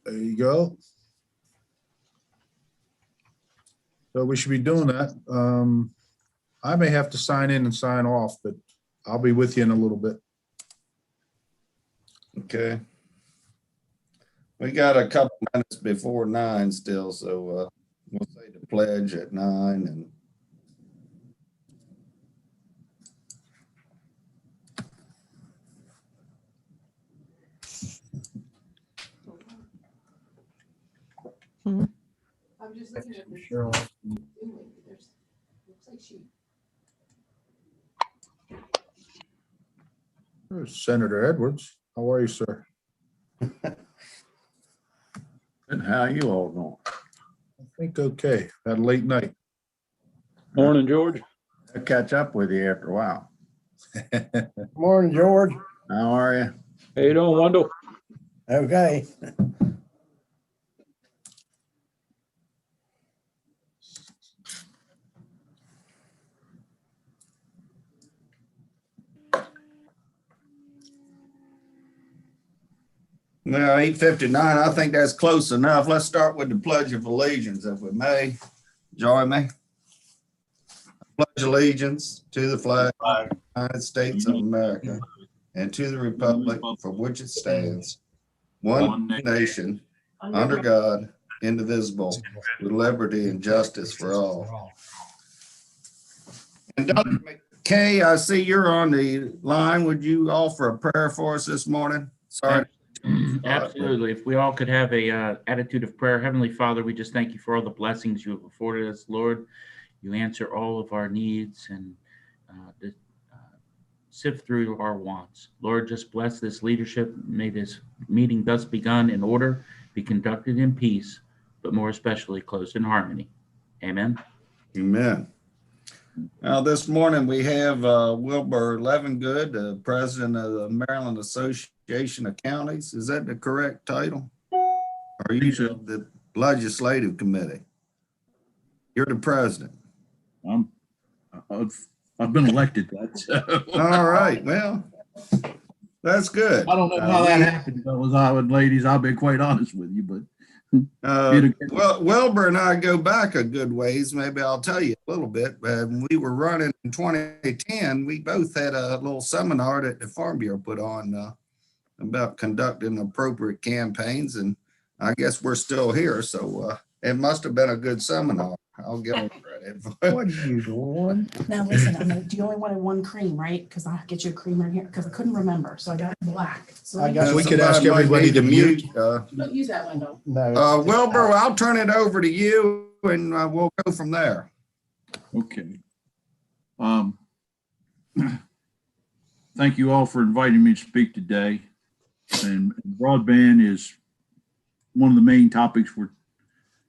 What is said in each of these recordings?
There you go. So we should be doing that. I may have to sign in and sign off, but I'll be with you in a little bit. Okay. We got a couple minutes before 9 still, so we'll say the pledge at 9 and I'm just looking at this. Sure. Looks like she. There's Senator Edwards. How are you, sir? And how you all doing? I think okay. Had a late night. Morning, George. I'll catch up with you after a while. Morning, George. How are you? How you doing, Wendell? Okay. well, 8:59. I think that's close enough. Let's start with the Pledge of Allegiance, if we may. Join me. Pledge allegiance to the flag of the United States of America and to the republic for which it stands, one nation, under God, indivisible, with liberty and justice for all. And Dr. McKay, I see you're on the line. Would you offer a prayer for us this morning? Sorry. Absolutely. If we all could have a attitude of prayer. Heavenly Father, we just thank you for all the blessings you have afforded us, Lord. You answer all of our needs and sift through our wants. Lord, just bless this leadership. May this meeting thus begun in order, be conducted in peace, but more especially closed in harmony. Amen. Amen. Now, this morning we have Wilbur Levengood, the president of the Maryland Association of Counties. Is that the correct title? Or are you the legislative committee? You're the president. I've been elected that. All right. Well, that's good. I don't know how that happened, ladies. I'll be quite honest with you, but well, Wilbur and I go back a good ways. Maybe I'll tell you a little bit. When we were running in 2010, we both had a little seminar that the Farm Bureau put on about conducting appropriate campaigns, and I guess we're still here. So it must have been a good seminar. I'll give them credit. What are you doing? Now listen, you only wanted one cream, right? Because I'll get you a cream right here, because I couldn't remember, so I got black. So I got- We could ask everybody to mute. don't use that window. No. Wilbur, I'll turn it over to you, and we'll go from there. okay. Thank you all for inviting me to speak today. And broadband is one of the main topics we're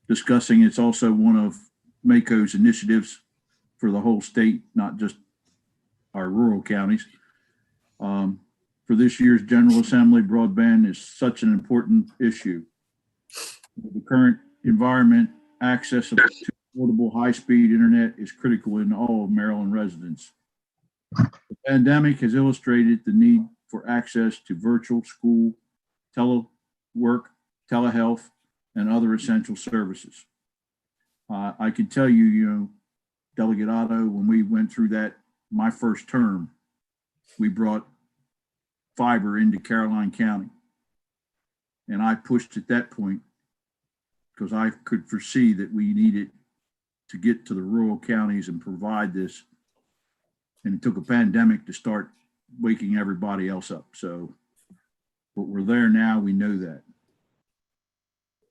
discussing. It's also one of MACO's initiatives for the whole state, not just our rural counties. For this year's General Assembly, broadband is such an important issue. With the current environment, access to affordable high-speed internet is critical in all of Maryland residents. The pandemic has illustrated the need for access to virtual school, telework, telehealth, and other essential services. I can tell you, Delegate Otto, when we went through that, my first term, we brought fiber into Caroline County. And I pushed at that point because I could foresee that we needed to get to the rural counties and provide this. And it took a pandemic to start waking everybody else up. So, but we're there now, we know that.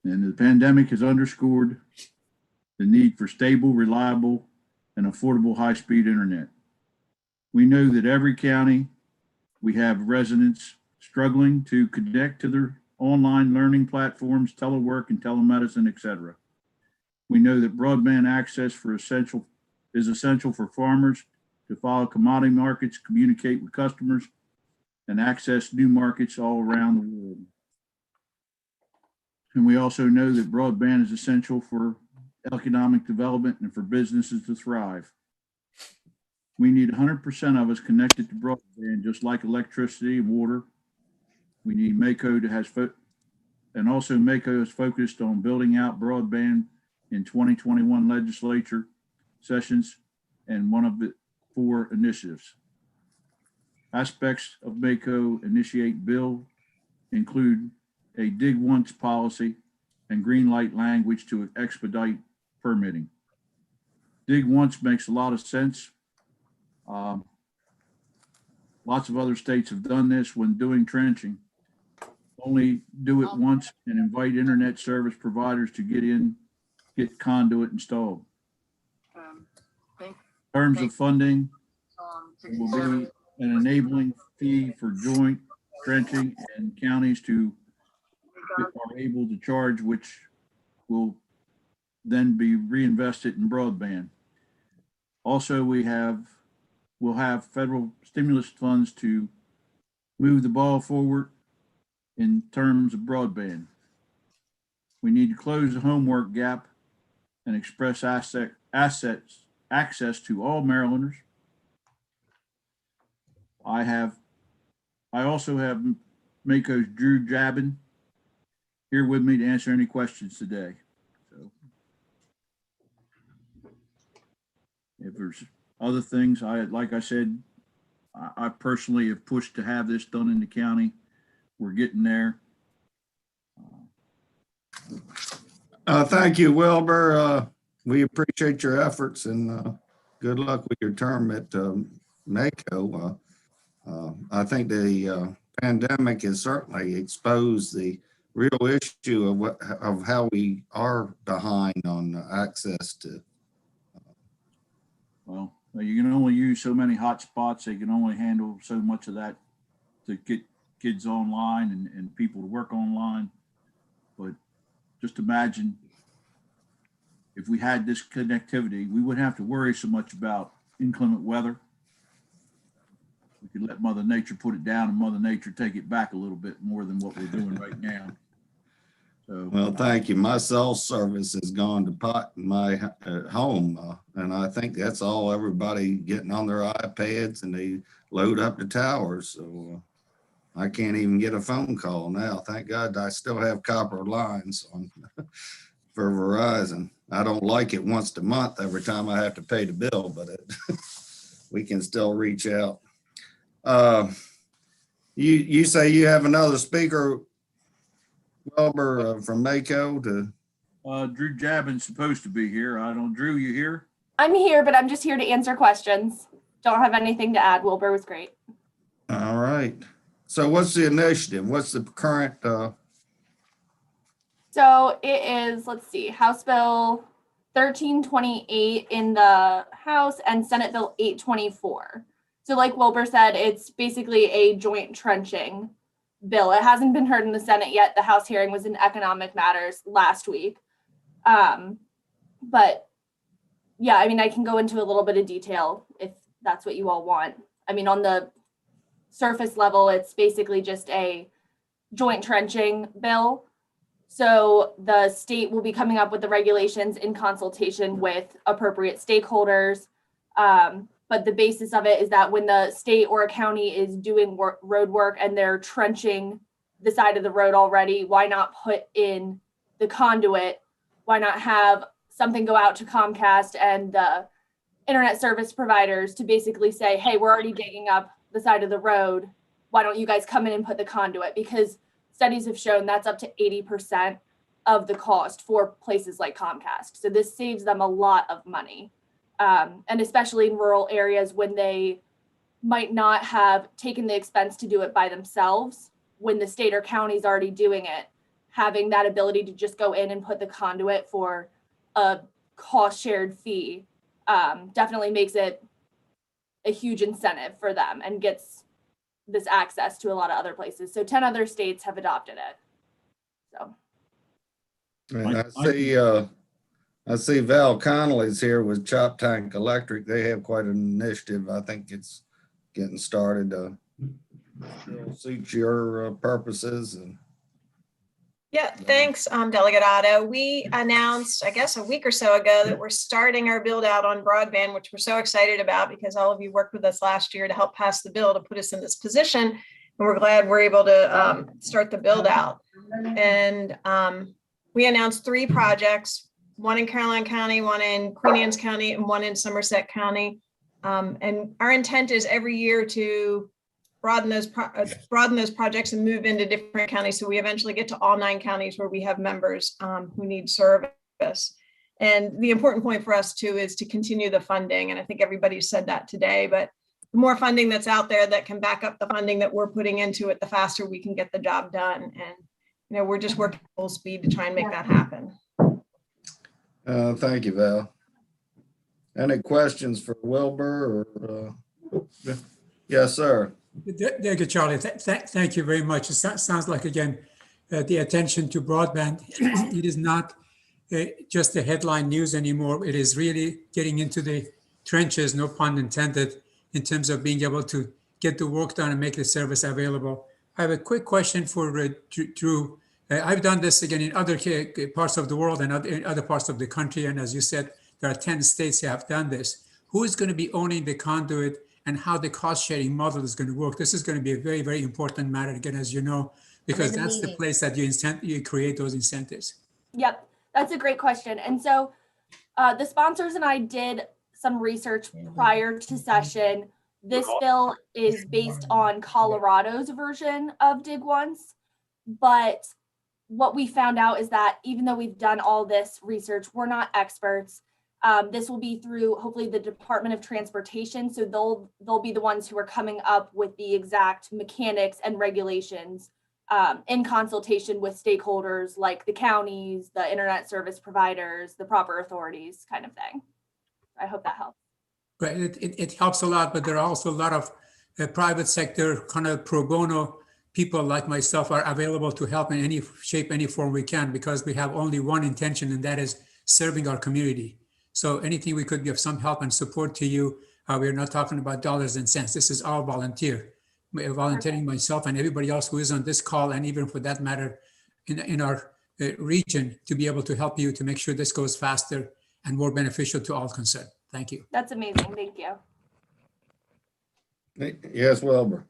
And the pandemic has underscored the need for stable, reliable, and affordable high-speed internet. We know that every county, we have residents struggling to connect to their online learning platforms, telework and telemedicine, etc. We know that broadband access is essential for farmers to follow commodity markets, communicate with customers, and access new markets all around the world. And we also know that broadband is essential for economic development and for businesses to thrive. We need 100% of us connected to broadband, just like electricity and water. We need MACO to and also MACO is focused on building out broadband in 2021 legislature sessions and one of the 4 initiatives. Aspects of MACO initiate bill include a dig once policy and green light language to expedite permitting. Dig once makes a lot of sense. Lots of other states have done this when doing trenching. Only do it once and invite internet service providers to get conduit installed. In terms of funding, it will be an enabling fee for joint trenching and counties are able to charge, which will then be reinvested in broadband. Also, we'll have federal stimulus funds to move the ball forward in terms of broadband. We need to close the homework gap and express access to all Marylanders. I also have MACO's Drew Jabin here with me to answer any questions today. So if there's other things, like I said, I personally have pushed to have this done in the county. We're getting there. Thank you, Wilbur. We appreciate your efforts and good luck with your term at MACO. I think the pandemic has certainly exposed the real issue of how we are behind on access to. Well, you can only use so many hotspots. They can only handle so much of that to get kids online and people to work online. But just imagine if we had this connectivity, we wouldn't have to worry so much about inclement weather. We could let Mother Nature put it down and Mother Nature take it back a little bit more than what we're doing right now. So, Well, thank you. My cell service has gone to pot in my home, and I think that's all everybody getting on their iPads and they load up the towers. So I can't even get a phone call now. Thank God I still have copper lines on for Verizon. I don't like it once a month every time I have to pay the bill, but we can still reach out. You say you have another speaker, Wilbur, from MACO to. Drew Jabin's supposed to be here. Drew, you here? I'm here, but I'm just here to answer questions. Don't have anything to add. Wilbur was great. All right. So what's the initiative? What's the current? So it is, let's see, House Bill 1328 in the House and Senate Bill 824. So like Wilbur said, it's basically a joint trenching bill. It hasn't been heard in the Senate yet. The House hearing was in economic matters last week. But yeah, I mean, I can go into a little bit of detail if that's what you all want. I mean, on the surface level, it's basically just a joint trenching bill. So the state will be coming up with the regulations in consultation with appropriate stakeholders. But the basis of it is that when the state or a county is doing road work and they're trenching the side of the road already, why not put in the conduit? Why not have something go out to Comcast and the internet service providers to basically say, hey, we're already digging up the side of the road. Why don't you guys come in and put the conduit? Because studies have shown that's up to 80% of the cost for places like Comcast. So this saves them a lot of money. And especially in rural areas when they might not have taken the expense to do it by themselves, when the state or county is already doing it, having that ability to just go in and put the conduit for a cost shared fee definitely makes it a huge incentive for them and gets this access to a lot of other places. So 10 other states have adopted it. So. And I see Val Connolly's here with Chop Tank Electric. They have quite an initiative. I think it's getting started. Suits your purposes. And yeah, thanks, Delegate Otto. We announced, I guess, a week or so ago that we're starting our build out on broadband, which we're so excited about because all of you worked with us last year to help pass the bill to put us in this position. And we're glad we're able to start the build out. And we announced 3 projects, one in Caroline County, one in Queen Anne's County, and one in Somerset County. And our intent is every year to broaden those projects and move into different counties. So we eventually get to all 9 counties where we have members who need service. And the important point for us too is to continue the funding. And I think everybody said that today, but the more funding that's out there that can back up the funding that we're putting into it, the faster we can get the job done. And, we're just working full speed to try and make that happen. Thank you, Val. Any questions for Wilbur or, yes, sir. Thank you, Charlie. Thank you very much. It sounds like, again, the attention to broadband, it is not just the headline news anymore. It is really getting into the trenches, no pun intended, in terms of being able to get the work done and make the service available. I have a quick question for Drew. I've done this again in other parts of the world and in other parts of the country. And as you said, there are 10 states that have done this. Who is going to be owning the conduit and how the cost sharing model is going to work? This is going to be a very, very important matter, again, as you know, because that's the place that you create those incentives. Yep, that's a great question. And so the sponsors and I did some research prior to session. This bill is based on Colorado's version of Dig Once, but what we found out is that even though we've done all this research, we're not experts. This will be through hopefully the Department of Transportation. So they'll be the ones who are coming up with the exact mechanics and regulations in consultation with stakeholders like the counties, the internet service providers, the proper authorities, kind of thing. I hope that helps. Right, it helps a lot, but there are also a lot of private sector kind of pro bono people like myself are available to help in any shape, any form we can, because we have only one intention, and that is serving our community. So anything we could be of some help and support to you, we're not talking about dollars and cents. This is all volunteer. We're volunteering myself and everybody else who is on this call, and even for that matter, in our region, to be able to help you to make sure this goes faster and more beneficial to all concerned. Thank you. That's amazing. Thank you. Yes, Wilbur.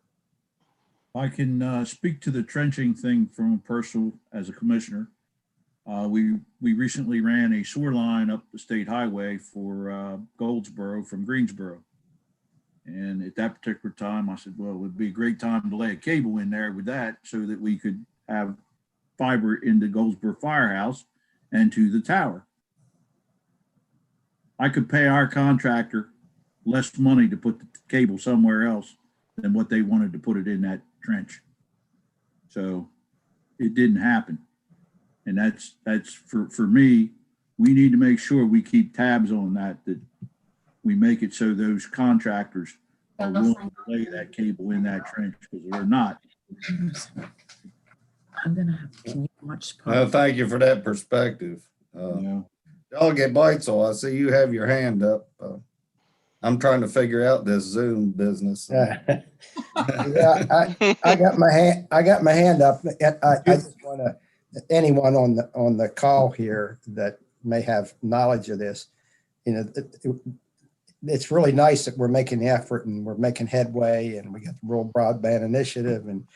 I can speak to the trenching thing from personal as a commissioner. We recently ran a sewer line up the state highway for Goldsboro from Greensboro. And at that particular time, I said, well, it would be a great time to lay a cable in there with that so that we could have fiber into Goldsboro Firehouse and to the tower. I could pay our contractor less money to put the cable somewhere else than what they wanted to put it in that trench. So it didn't happen. And that's for me, we need to make sure we keep tabs on that we make it so those contractors are willing to lay that cable in that trench, because they're not. I'm gonna have, can you watch? Thank you for that perspective. Delegate Beitzel, I see you have your hand up. I'm trying to figure out this Zoom business. Yeah, I got my hand up. I just want to, anyone on the call here that may have knowledge of this, it's really nice that we're making the effort and we're making headway, and we got the Rural Broadband Initiative, and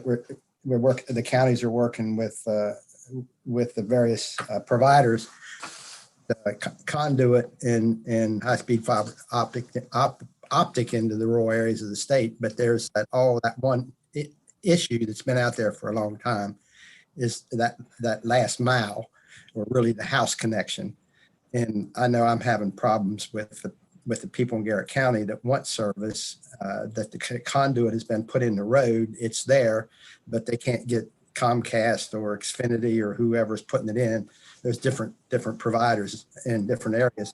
we're working. The counties are working with the various providers, conduit and high-speed fiber optic into the rural areas of the state. But there's that one issue that's been out there for a long time, is that last mile, or really the house connection. And I know I'm having problems with the people in Garrett County that want service, that the conduit has been put in the road. It's there, but they can't get Comcast or Xfinity or whoever's putting it in. There's different providers in different areas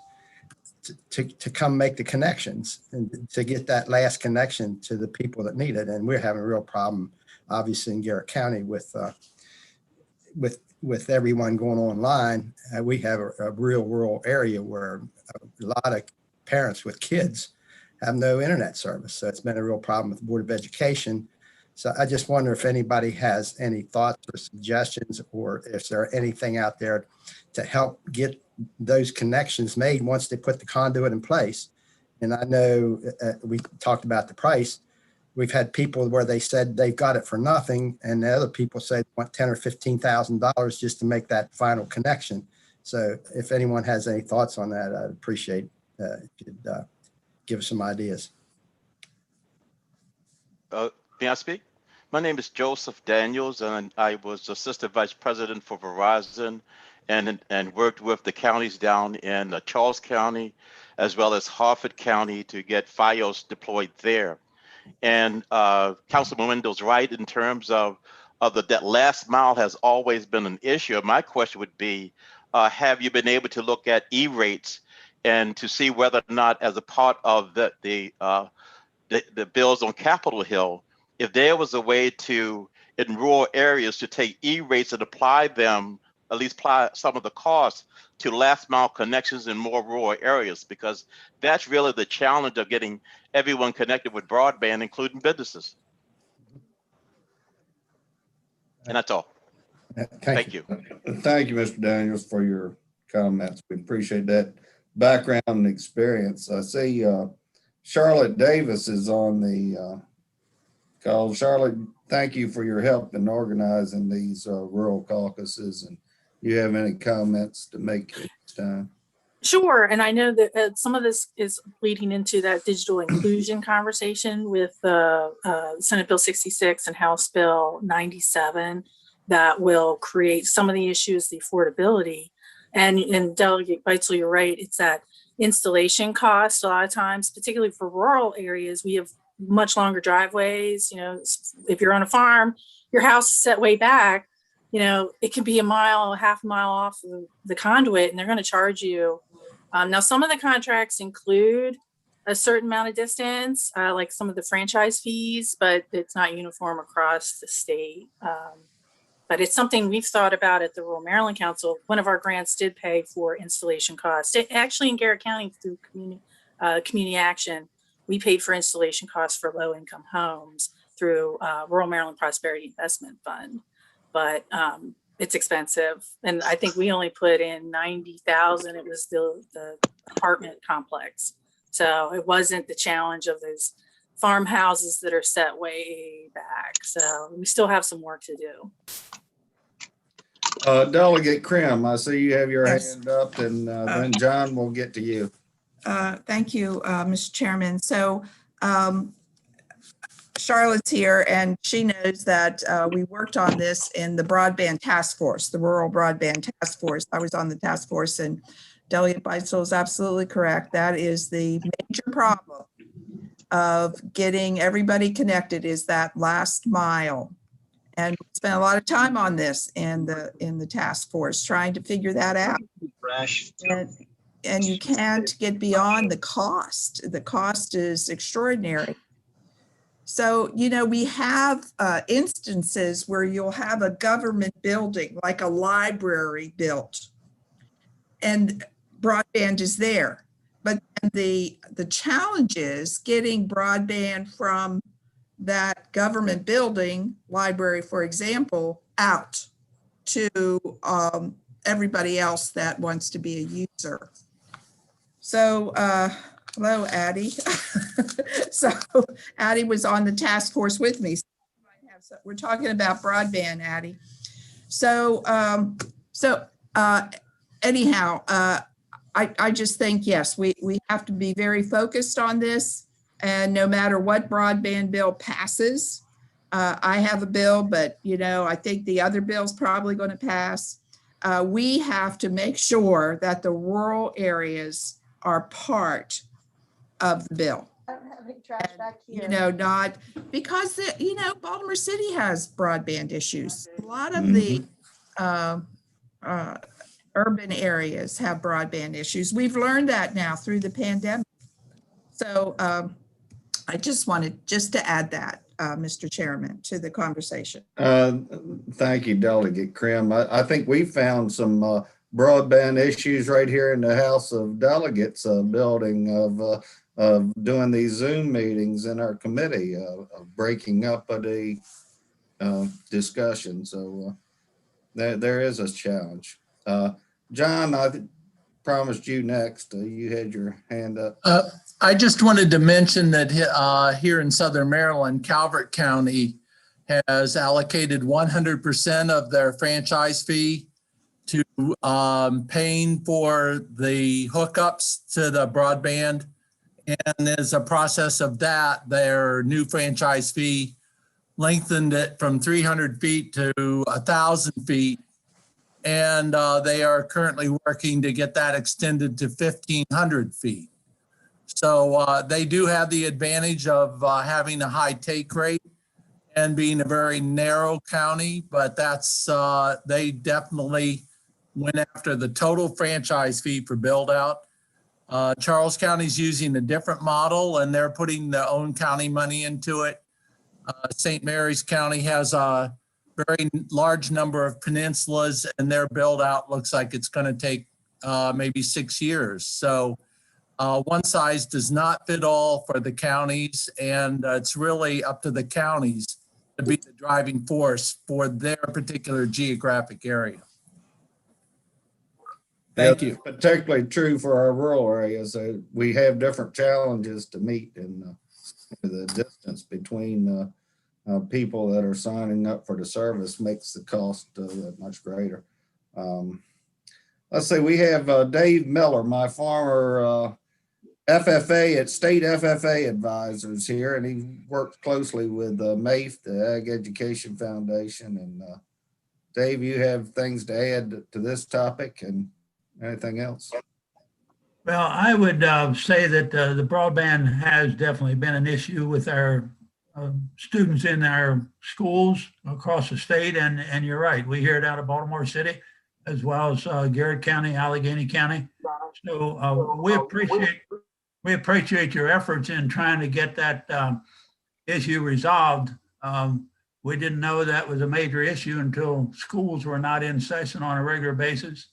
to come make the connections and to get that last connection to the people that need it. And we're having a real problem, obviously, in Garrett County with everyone going online. We have a real rural area where a lot of parents with kids have no internet service. So it's been a real problem with the Board of Education. So I just wonder if anybody has any thoughts or suggestions, or if there anything out there to help get those connections made once they put the conduit in place. And I know we talked about the price. we've had people where they said they've got it for nothing, and the other people say they want $10,000 or $15,000 just to make that final connection. So if anyone has any thoughts on that, I'd appreciate if you'd give us some ideas. May I speak? My name is Joseph Daniels, and I was Assistant Vice President for Verizon and worked with the counties down in Charles County as well as Harford County to get FiOS deployed there. And Councilman Wendell's right in terms of that last mile has always been an issue. My question would be, have you been able to look at E-rates and to see whether or not, as a part of the bills on Capitol Hill, if there was a way to, in rural areas, to take E-rates and apply them, at least apply some of the costs to last mile connections in more rural areas, because that's really the challenge of getting everyone connected with broadband, including businesses. And that's all. Thank you. Thank you, Mr. Daniels, for your comments. We appreciate that background and experience. I see Charlotte Davis is on the call. Charlotte, thank you for your help in organizing these rural caucuses. And you have any comments to make at this time? Sure. And I know that some of this is leading into that digital inclusion conversation with Senate Bill 66 and House Bill 97 that will create some of the issues, the affordability. And Delegate Beitzel, you're right, it's that installation cost. A lot of times, particularly for rural areas, we have much longer driveways. You know, if you're on a farm, your house is set way back, you know, it can be a mile, half a mile off of the conduit, and they're going to charge you. Now, some of the contracts include a certain amount of distance, like some of the franchise fees, but it's not uniform across the state. But it's something we've thought about at the Rural Maryland Council. One of our grants did pay for installation costs. Actually, in Garrett County through community action, we paid for installation costs for low-income homes through Rural Maryland Prosperity Investment Fund. But it's expensive, and I think we only put in 90,000. It was the apartment complex, so it wasn't the challenge of those farmhouses that are set way back. So we still have some work to do. Delegate Krim, I see you have your Yes. hand up, and then John will get to you. Thank you, Mr. Chairman. So Charlotte's here, and she knows that we worked on this in the broadband task force, the rural broadband task force. I was on the task force, and Delegate Beitzel is absolutely correct. That is the major problem of getting everybody connected, is that last mile. And we spent a lot of time on this in the task force, trying to figure that out. And you can't get beyond the cost. The cost is extraordinary. So, you know, we have instances where you'll have a government building, like a library built, and broadband is there. But the challenge is getting broadband from that government building, library, for example, out to everybody else that wants to be a user. So, hello, Addie. So Addie was on the task force with me. So we're talking about broadband, Addie. So, anyhow, I just think, yes, we have to be very focused on this. And no matter what broadband bill passes, I have a bill, but, you know, I think the other bill's probably going to pass. We have to make sure that the rural areas are part of the bill. I don't have any trash back here. You know, not because, you know, Baltimore City has broadband issues. A lot of the urban areas have broadband issues. We've learned that now through the pandemic. So I just wanted to add that, Mr. Chairman, to the conversation. Thank you, Delegate Krim. I think we found some broadband issues right here in the House of Delegates building of doing these Zoom meetings in our committee, of breaking up of the discussion. So there is a challenge. John, promised you next. You had your hand up. I just wanted to mention that here in Southern Maryland, Calvert County has allocated 100% of their franchise fee to paying for the hookups to the broadband. And as a process of that, their new franchise fee lengthened it from 300 feet to 1,000 feet. And they are currently working to get that extended to 1,500 feet. So they do have the advantage of having a high take rate and being a very narrow county, but that's, they definitely went after the total franchise fee for build out. Charles County's using a different model and they're putting their own county money into it. St. Mary's County has a very large number of peninsulas and their build out looks like it's going to take maybe 6 years. So one size does not fit all for the counties, and it's really up to the counties to be the driving force for their particular geographic area. Thank you. Particularly true for our rural areas. We have different challenges to meet in the distance between people that are signing up for the service makes the cost that much greater. Let's see, we have Dave Miller, my former FFA at State FFA Advisors here, and he works closely with MAIF, the Ag Education Foundation. And Dave, you have things to add to this topic and anything else? Well, I would say that the broadband has definitely been an issue with our students in our schools across the state. And you're right, we hear it out of Baltimore City, as well as Garrett County, Allegheny County. So we appreciate your efforts in trying to get that issue resolved. We didn't know that was a major issue until schools were not in session on a regular basis,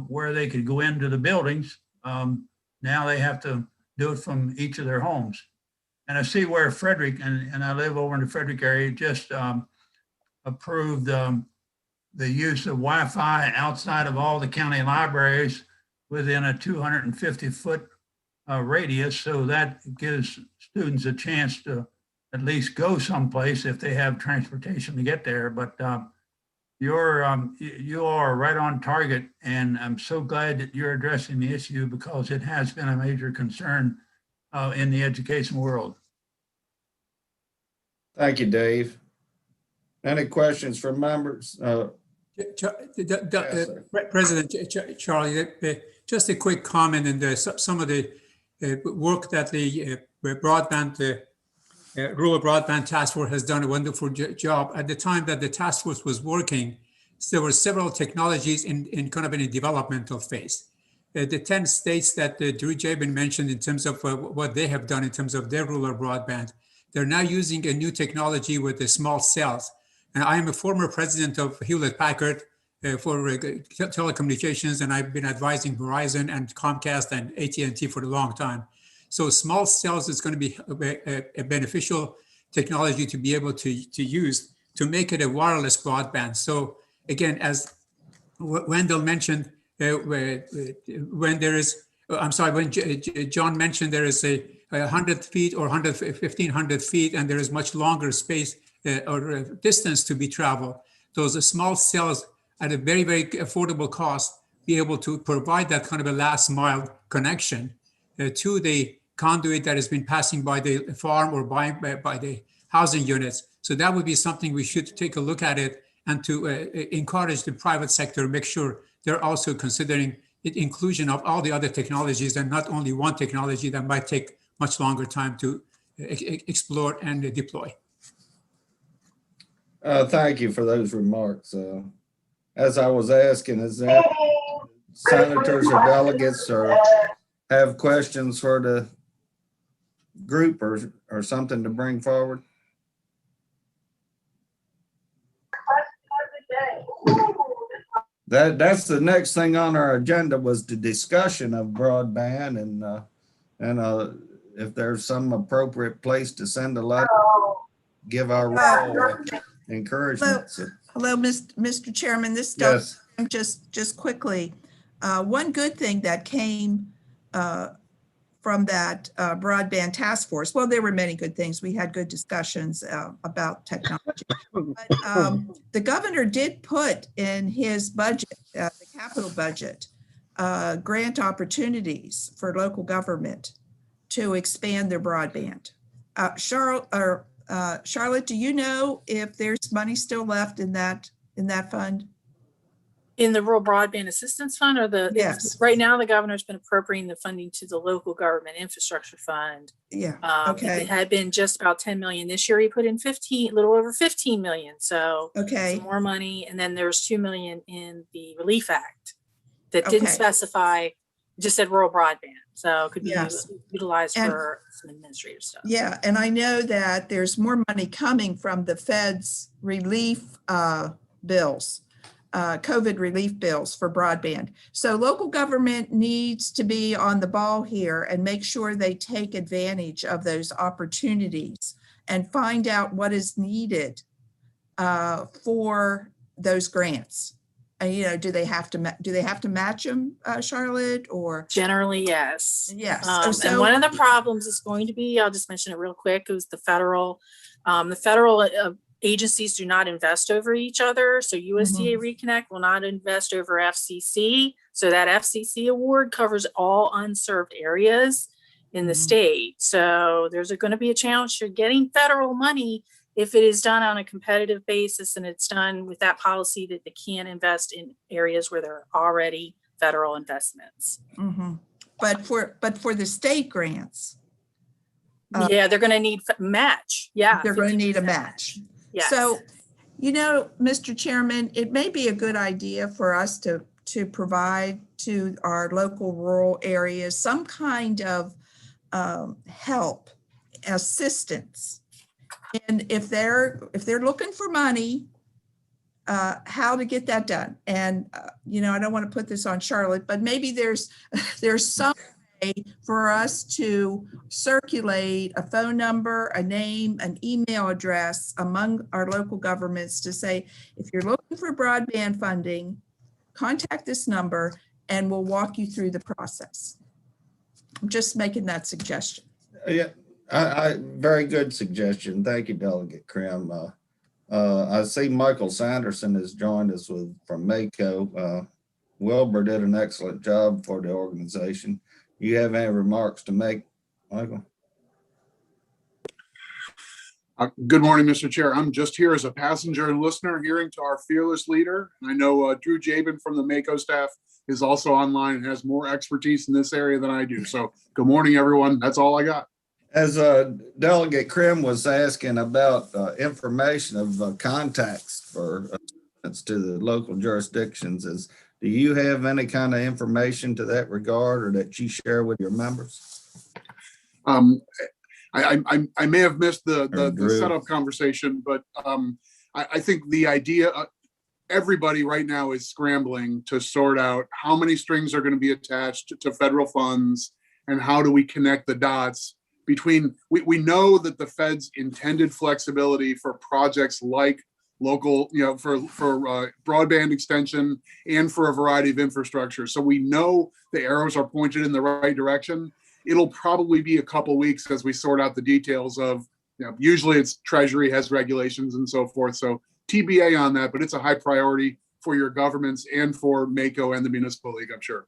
where they could go into the buildings. Now they have to do it from each of their homes. And I see where Frederick, and I live over in the Frederick area, just approved the use of Wi-Fi outside of all the county libraries within a 250-foot radius. So that gives students a chance to at least go someplace if they have transportation to get there. But you are right on target, and I'm so glad that you're addressing the issue because it has been a major concern in the education world. Thank you, Dave. Any questions from members? President Charlie, just a quick comment on some of the work that the Rural Broadband Task Force has done a wonderful job. At the time that the task force was working, there were several technologies in kind of in a developmental phase. The 10 states that Drew Jabin mentioned in terms of what they have done in terms of their rural broadband, they're now using a new technology with the small cells. And I am a former president of Hewlett Packard for telecommunications, and I've been advising Verizon and Comcast and AT&T for a long time. So small cells is going to be a beneficial technology to be able to use to make it a wireless broadband. So again, as Wendell mentioned, when John mentioned there is a 100 feet or 1,500 feet, and there is much longer space or distance to be traveled, those small cells at a very, very affordable cost be able to provide that kind of a last mile connection to the conduit that has been passing by the farm or by the housing units. So that would be something we should take a look at it and to encourage the private sector to make sure they're also considering the inclusion of all the other technologies and not only one technology that might take much longer time to explore and deploy. Thank you for those remarks. As I was asking, is there senators or delegates or have questions for the group or something to bring forward? That's the next thing on our agenda was the discussion of broadband and if there's some appropriate place to send a letter, give our role encouragement. Hello, Mr. Chairman. This yes. just quickly. One good thing that came from that broadband task force, well, there were many good things. We had good discussions about technology. But the governor did put in his budget, the capital budget, grant opportunities for local government to expand their broadband. Charlotte, do you know if there's money still left in that fund? In the Rural Broadband Assistance Fund, or Yes. right now the governor's been appropriating the funding to the local government infrastructure fund. Yeah. It Okay. had been just about 10 million this year. He put in a little over 15 million. So Okay. some more money. And then there's 2 million in the Relief Act that didn't Okay. specify, just said rural broadband. So it could be Yes. utilized And- for some administrative stuff. Yeah, and I know that there's more money coming from the feds relief bills, COVID relief bills for broadband. So local government needs to be on the ball here and make sure they take advantage of those opportunities and find out what is needed for those grants. And, do they have to match them, Charlotte, or? Generally, yes. Yes. And one of the problems is going to be, I'll just mention it real quick, is the federal agencies do not invest over each other. So USDA Reconnect will not invest over FCC. So that FCC award covers all unserved areas in the state. So there's going to be a challenge to getting federal money if it is done on a competitive basis and it's done with that policy that they can't invest in areas where there are already federal investments. But for the state grants. Yeah, they're going to need match. Yeah. They're going to need a match. Yes. So, Mr. Chairman, it may be a good idea for us to provide to our local rural areas some kind of help, assistance. And if they're looking for money, how to get that done. And, I don't want to put this on Charlotte, but maybe there's some way for us to circulate a phone number, a name, an email address among our local governments to say, if you're looking for broadband funding, contact this number and we'll walk you through the process. I'm just making that suggestion. Yeah, I very good suggestion. Thank you, Delegate Krim. I see Michael Sanderson has joined us from MACO. Wilbur did an excellent job for the organization. You have any remarks to make, Michael? Good morning, Mr. Chair. I'm just here as a passenger and listener, hearing to our fearless leader. I know Drew Jabin from the MACO staff is also online and has more expertise in this area than I do. So good morning, everyone. That's all I got. As Delegate Krim was asking about information of contacts for to the local jurisdictions, do you have any kind of information to that regard or that you share with your members? I may have missed the setup conversation, but I think the idea, everybody right now is scrambling to sort out how many strings are going to be attached to federal funds and how do we connect the dots between, we know that the feds intended flexibility for projects like local, for broadband extension and for a variety of infrastructure. So we know the arrows are pointed in the right direction. It'll probably be a couple weeks as we sort out the details of, usually it's Treasury has regulations and so forth. So TBA on that, but it's a high priority for your governments and for MACO and the Municipal League, I'm sure.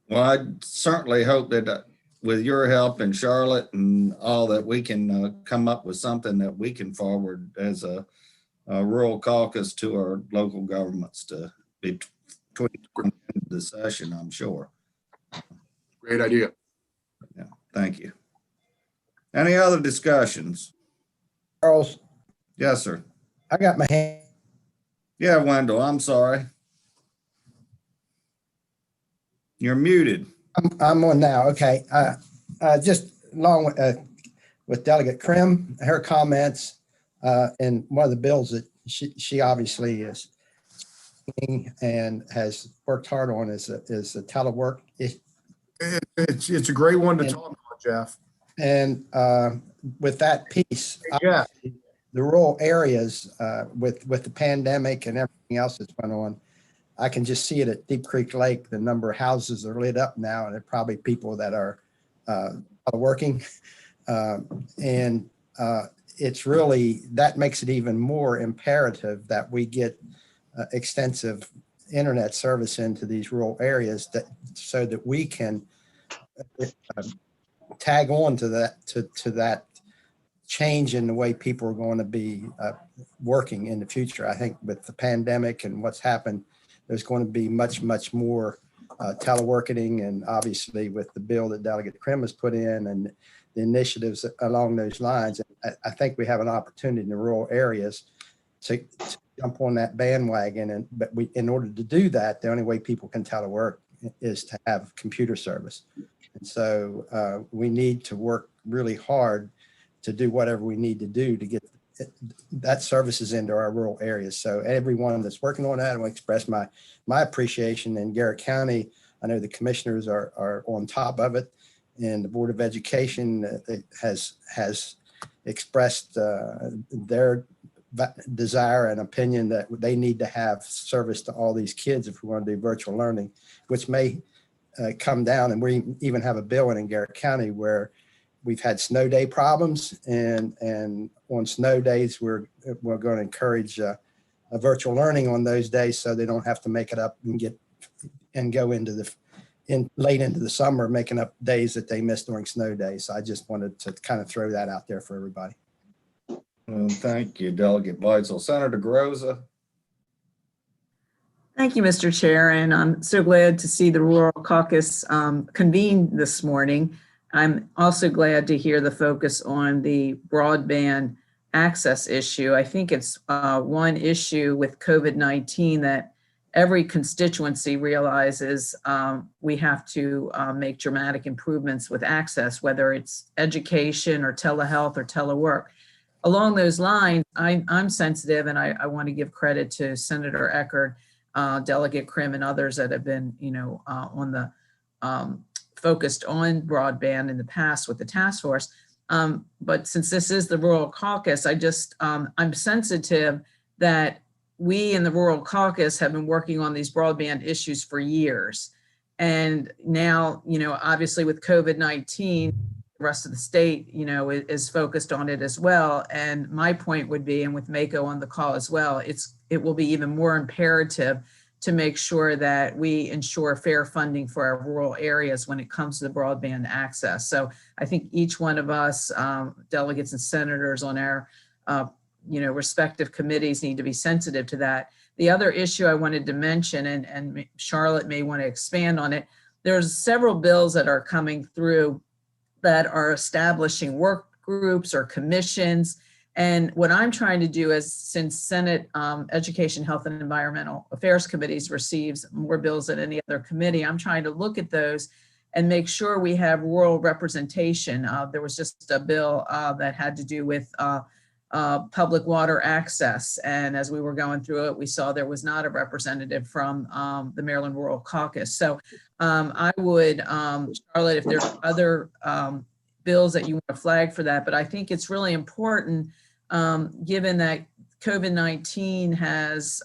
Well, I certainly hope that with your help and Charlotte and all that, we can come up with something that we can forward as a rural caucus to our local governments to be between the session, I'm sure. Great idea. Yeah, thank you. Any other discussions? Charles, Yes, sir. I got my hand. Yeah, Wendell, I'm sorry. You're muted. I'm on now. Okay. Just along with Delegate Krim, her comments and one of the bills that she obviously is and has worked hard on is the telework. It's a great one to talk about, Jeff. And with that piece, Yeah. the rural areas with the pandemic and everything else that's going on, I can just see it at Deep Creek Lake. The number of houses are lit up now, and they're probably people that are working. And it's really, that makes it even more imperative that we get extensive internet service into these rural areas so that we can tag on to that change in the way people are going to be working in the future. I think with the pandemic and what's happened, there's going to be much more teleworking, and obviously with the bill that Delegate Krim has put in and the initiatives along those lines, I think we have an opportunity in the rural areas to jump on that bandwagon. But in order to do that, the only way people can telework is to have computer service. And so we need to work really hard to do whatever we need to do to get that services into our rural areas. So everyone that's working on that, I want to express my appreciation. In Garrett County, I know the commissioners are on top of it, and the Board of Education has expressed their desire and opinion that they need to have service to all these kids if we want to do virtual learning, which may come down. And we even have a bill in Garrett County where we've had snow day problems, and on snow days, we're going to encourage a virtual learning on those days, so they don't have to make it up and go into late into the summer, making up days that they missed during snow days. So I just wanted to kind of throw that out there for everybody. Well, thank you, Delegate Beitzel. Senator Groza. Thank you, Mr. Chair, and I'm so glad to see the Rural Caucus convene this morning. I'm also glad to hear the focus on the broadband access issue. I think it's one issue with COVID-19 that every constituency realizes we have to make dramatic improvements with access, whether it's education or telehealth or telework. Along those lines, I'm sensitive, and I want to give credit to Senator Eckert, Delegate Krim, and others that have been, on the focused on broadband in the past with the task force. But since this is the Rural Caucus, I'm sensitive that we in the Rural Caucus have been working on these broadband issues for years. And now, obviously with COVID-19, the rest of the state, is focused on it as well. And my point would be, and with Mako on the call as well, it will be even more imperative to make sure that we ensure fair funding for our rural areas when it comes to the broadband access. So I think each one of us, delegates and senators on our respective committees, need to be sensitive to that. The other issue I wanted to mention, and Charlotte may want to expand on it, there's several bills that are coming through that are establishing work groups or commissions. And what I'm trying to do is, since Senate Education, Health, and Environmental Affairs Committees receives more bills than any other committee, I'm trying to look at those and make sure we have rural representation. There was just a bill that had to do with public water access. And as we were going through it, we saw there was not a representative from the Maryland Rural Caucus. So I would, Charlotte, if there are other bills that you want to flag for that, but I think it's really important, given that COVID-19 has,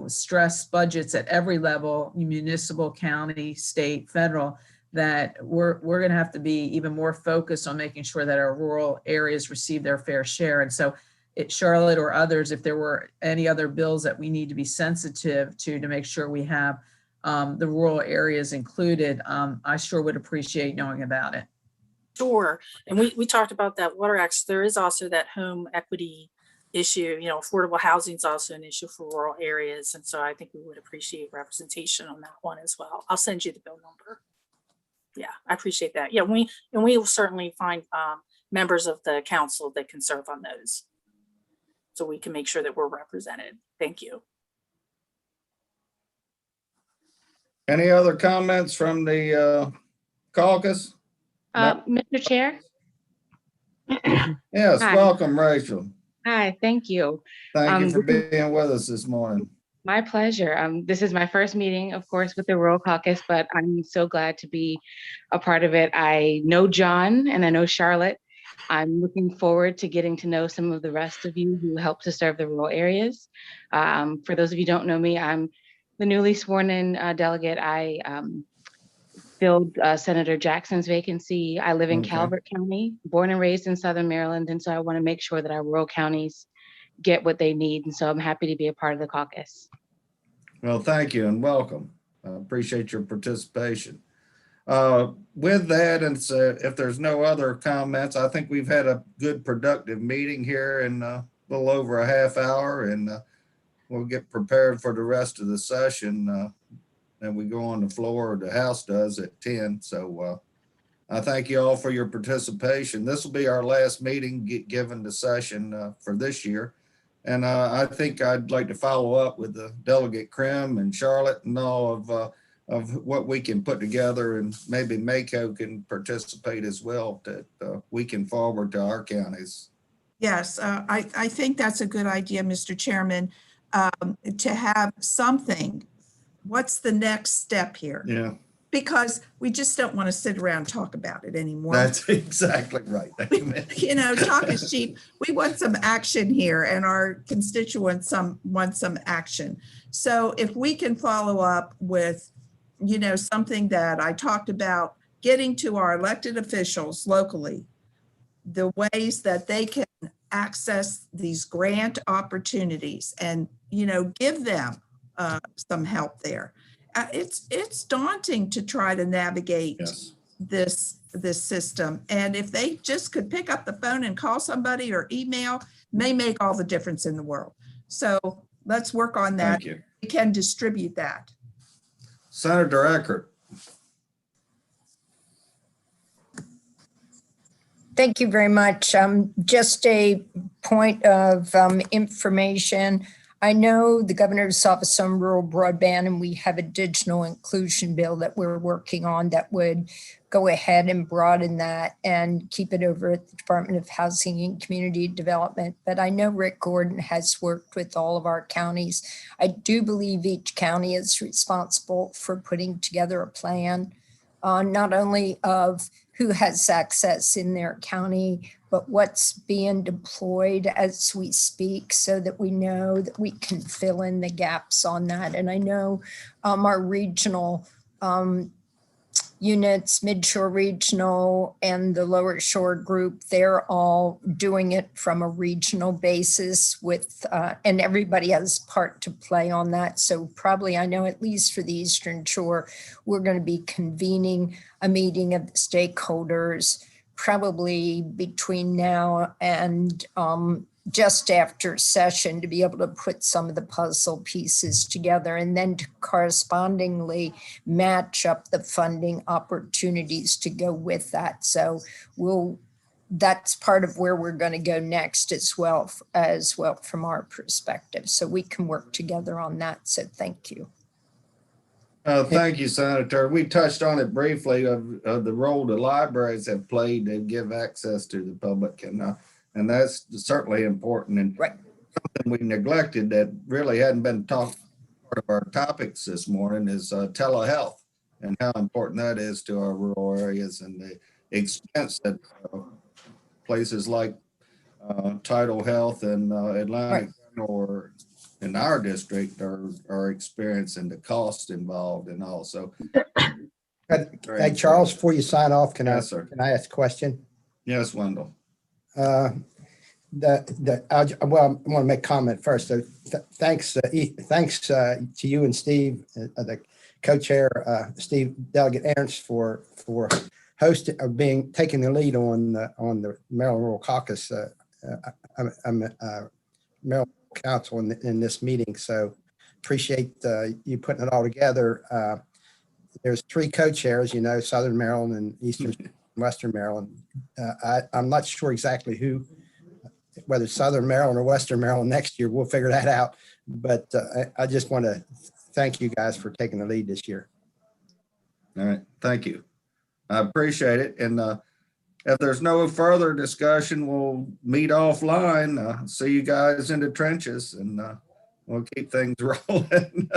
stressed budgets at every level, municipal, county, state, federal, that we're going to have to be even more focused on making sure that our rural areas receive their fair share. And so Charlotte or others, if there were any other bills that we need to be sensitive to make sure we have the rural areas included, I sure would appreciate knowing about it. Sure. And we talked about that water access. There is also that home equity issue. Affordable housing is also an issue for rural areas. And so I think we would appreciate representation on that one as well. I'll send you the bill number. Yeah, I appreciate that. Yeah, we will certainly find members of the council that can serve on those, so we can make sure that we're represented. Thank you. Any other comments from the caucus? Mr. Chair? Yes, Hi. welcome, Rachel. Hi, thank you. Thank you for being with us this morning. My pleasure. This is my first meeting, of course, with the Rural Caucus, but I'm so glad to be a part of it. I know John and I know Charlotte. I'm looking forward to getting to know some of the rest of you who help to serve the rural areas. For those of you who don't know me, I'm the newly sworn in delegate. I filled Senator Jackson's vacancy. I live in Okay. Calvert County, born and raised in Southern Maryland. And so I want to make sure that our rural counties get what they need. And so I'm happy to be a part of the caucus. Well, thank you and welcome. I appreciate your participation. With that, and so if there's no other comments, I think we've had a good productive meeting here in a little over a half hour, and we'll get prepared for the rest of the session. And we go on the floor, the House does at 10. So I thank you all for your participation. This will be our last meeting given the session for this year. And I think I'd like to follow up with the Delegate Krim and Charlotte and all of what we can put together, and maybe Mako can participate as well, that we can forward to our counties. Yes, I think that's a good idea, Mr. Chairman, to have something. What's the next step here? Yeah, Because we just don't want to sit around and talk about it anymore. that's exactly right. You know, talk is cheap. We want some action here, and our constituents want some action. So if we can follow up with, you know, something that I talked about, getting to our elected officials locally, the ways that they can access these grant opportunities and, you know, give them some help there. It's daunting to try to navigate this system. And if they just could pick up the phone and call somebody or email, may make all the difference in the world. So let's work on that. Thank you. We can distribute that. Senator Eckert. Thank you very much. Just a point of information. I know the governor's office on rural broadband, and we have a digital inclusion bill that we're working on that would go ahead and broaden that and keep it over at the Department of Housing and Community Development. But I know Rick Gordon has worked with all of our counties. I do believe each county is responsible for putting together a plan, not only of who has access in their county, but what's being deployed as we speak, so that we know that we can fill in the gaps on that. And I know our regional units, Midshore Regional and the Lower Shore Group, they're all doing it from a regional basis with, and everybody has part to play on that. So probably, I know at least for the Eastern Shore, we're going to be convening a meeting of the stakeholders probably between now and just after session, to be able to put some of the puzzle pieces together, and then to correspondingly match up the funding opportunities to go with that. So that's part of where we're going to go next as well from our perspective. So we can work together on that. So thank you. Thank you, Senator. We touched on it briefly of the role the libraries have played to give access to the public, and that's certainly important, and something we neglected that really hadn't been talked. Part of our topics this morning is telehealth and how important that is to our rural areas, and the expense that places like Tidal Health and Atlantic or in our district are experiencing, the cost involved and all. So, Hey, Charles, before you sign off, can I ask a question? Yes, Wendell. I want to make a comment first. So thanks to you and Steve, the co-chair, Steve, Delegate Ernst, for hosting or taking the lead on the Maryland Rural Caucus, Maryland Council in this meeting. So appreciate you putting it all together. There's three co-chairs, you know, Southern Maryland and Eastern and Western Maryland. I'm not sure exactly whether Southern Maryland or Western Maryland next year. We'll figure that out. But I just want to thank you guys for taking the lead this year. All right. Thank you. I appreciate it. And if there's no further discussion, we'll meet offline. See you guys in the trenches, and we'll keep things rolling.